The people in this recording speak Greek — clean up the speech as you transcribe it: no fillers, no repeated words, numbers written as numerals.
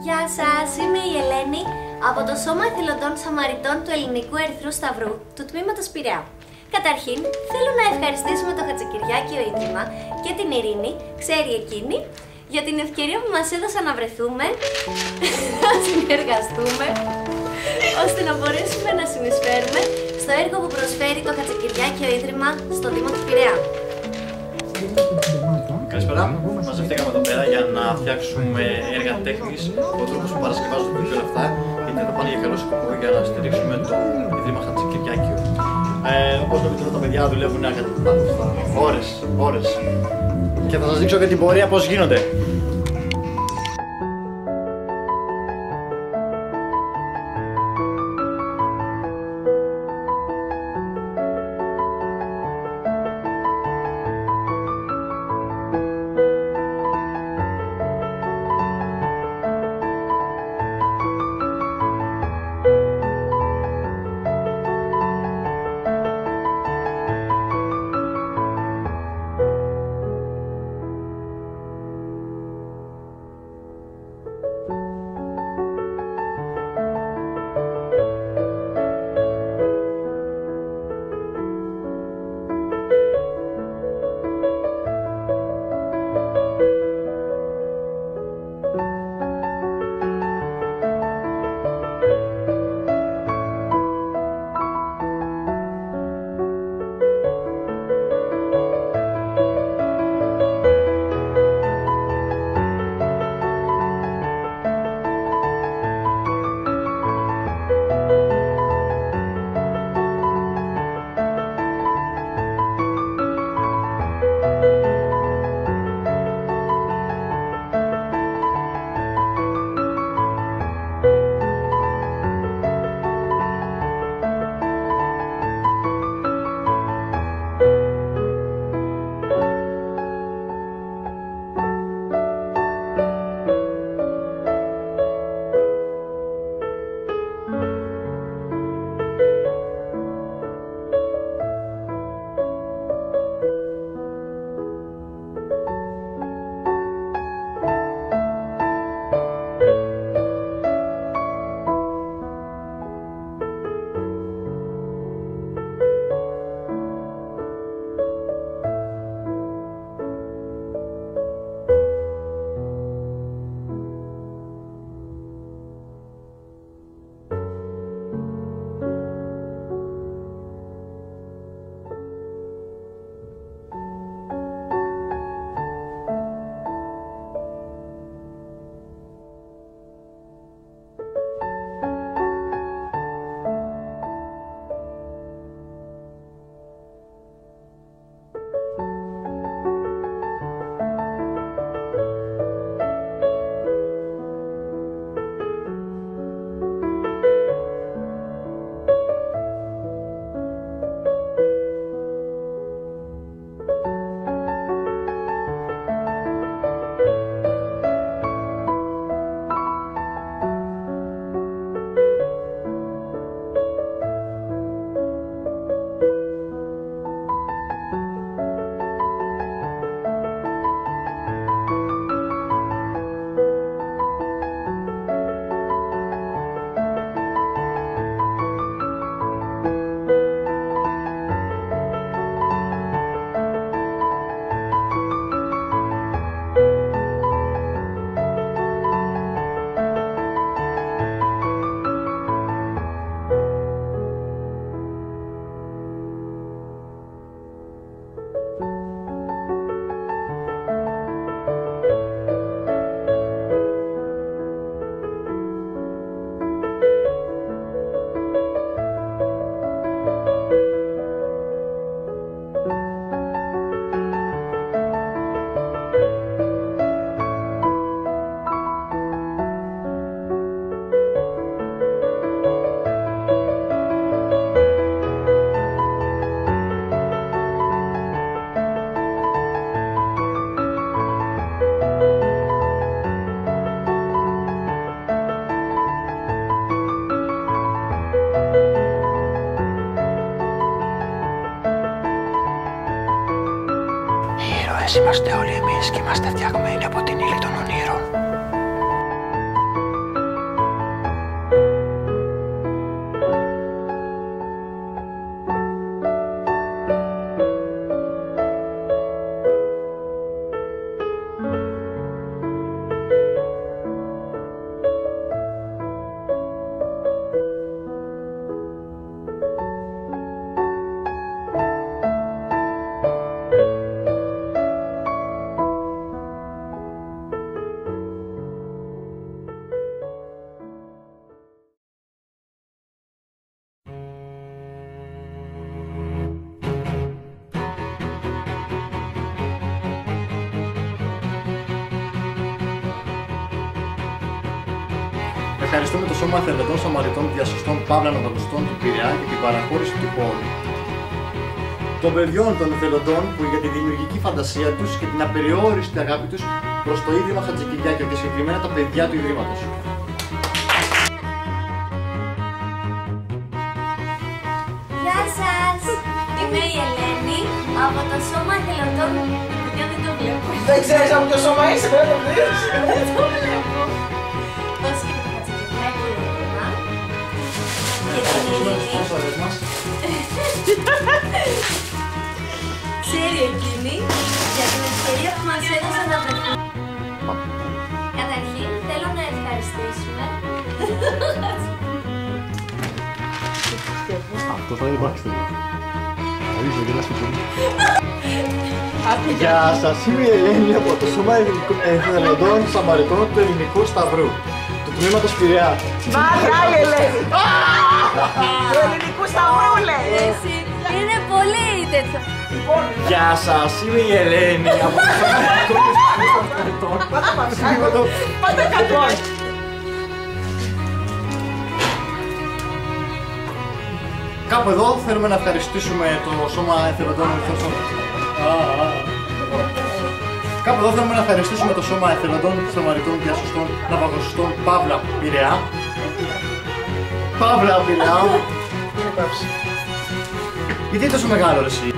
Γεια σας, είμαι η Ελένη από το Σώμα Εθελοντών Σαμαριτών του Ελληνικού Ερυθρού Σταυρού του Τμήματος Πειραιά. Καταρχήν, θέλω να ευχαριστήσουμε το Χατζικυριάκιο Ίδρυμα και την Ειρήνη, ξέρει εκείνη, για την ευκαιρία που μας έδωσαν να βρεθούμε, να συνεργαστούμε, ώστε να μπορέσουμε να συνεισφέρουμε στο έργο που προσφέρει το Χατζικυριάκιο Ίδρυμα στο Δήμο του Πειραιά. Καλησπέρα. Μαζευτήκαμε εδώ πέρα για να φτιάξουμε έργα τέχνης, ο τρόπος που παρασκευάζονται και όλα αυτά, γιατί θα πάνε για καλό σκοπό για να στηρίξουμε το Ίδρυμα Χατζικυριάκιο. Όπως νομίζετε, τα παιδιά δουλεύουν ώρες. Και θα σας δείξω και την πορεία πώς γίνονται. Είμαστε όλοι εμείς και είμαστε φτιαγμένοι από την ύλη των ονείρων. ευχαριστούμε το Σώμα Εθελοντών Σαμαριτών Διασωστών Παύλα Νοδακουστών του Πειραιά για την παραχώρηση του πόρου. Των παιδιών των εθελοντών που για τη δημιουργική φαντασία τους και την απεριόριστη αγάπη τους προς το Ίδρυμα Χατζικυριάκιο και συγκεκριμένα τα παιδιά του Ιδρύματος. Γεια σας! Είμαι η Ελένη από το Σώμα Εθελοντών. Για δεν το βλέπω. Δεν ξέρεις από ποιο σώμα είσαι, δεν το βλέπεις. Δεν το βλέπω. Πώς και το Χατζικυριάκιο Ίδρυμα. Και την Ειρήνη. Ξέρει εκείνη για την ευκαιρία που μας έδωσαν να βρεθούμε. Καταρχήν θέλω να ευχαριστήσουμε. Αυτό θα υπάρχει. Γεια σας, είμαι η Ελένη από το Σώμα Εθελοντών Σαμαριτών του Ελληνικού Σταυρού, του τμήματος Πειραιά. Μάγια η Ελένη! Του Ελληνικού Σταυρού λέει! Εσύ, είναι πολύ τέτοιο. Γεια σας, είμαι η Ελένη από το Σώμα Εθελοντών Σαμαριτών. Πάτε κάτω! Κάπου εδώ θέλουμε να ευχαριστήσουμε το Σώμα Εθελοντών Κάπου εδώ θέλουμε να ευχαριστήσουμε το Σώμα Εθελοντών Σαμαριτών Διασωστών Ναυαγοσωστών Παύλα Πειραιά. Παύλα Πειραιά. Γιατί τόσο μεγάλο ρε εσύ?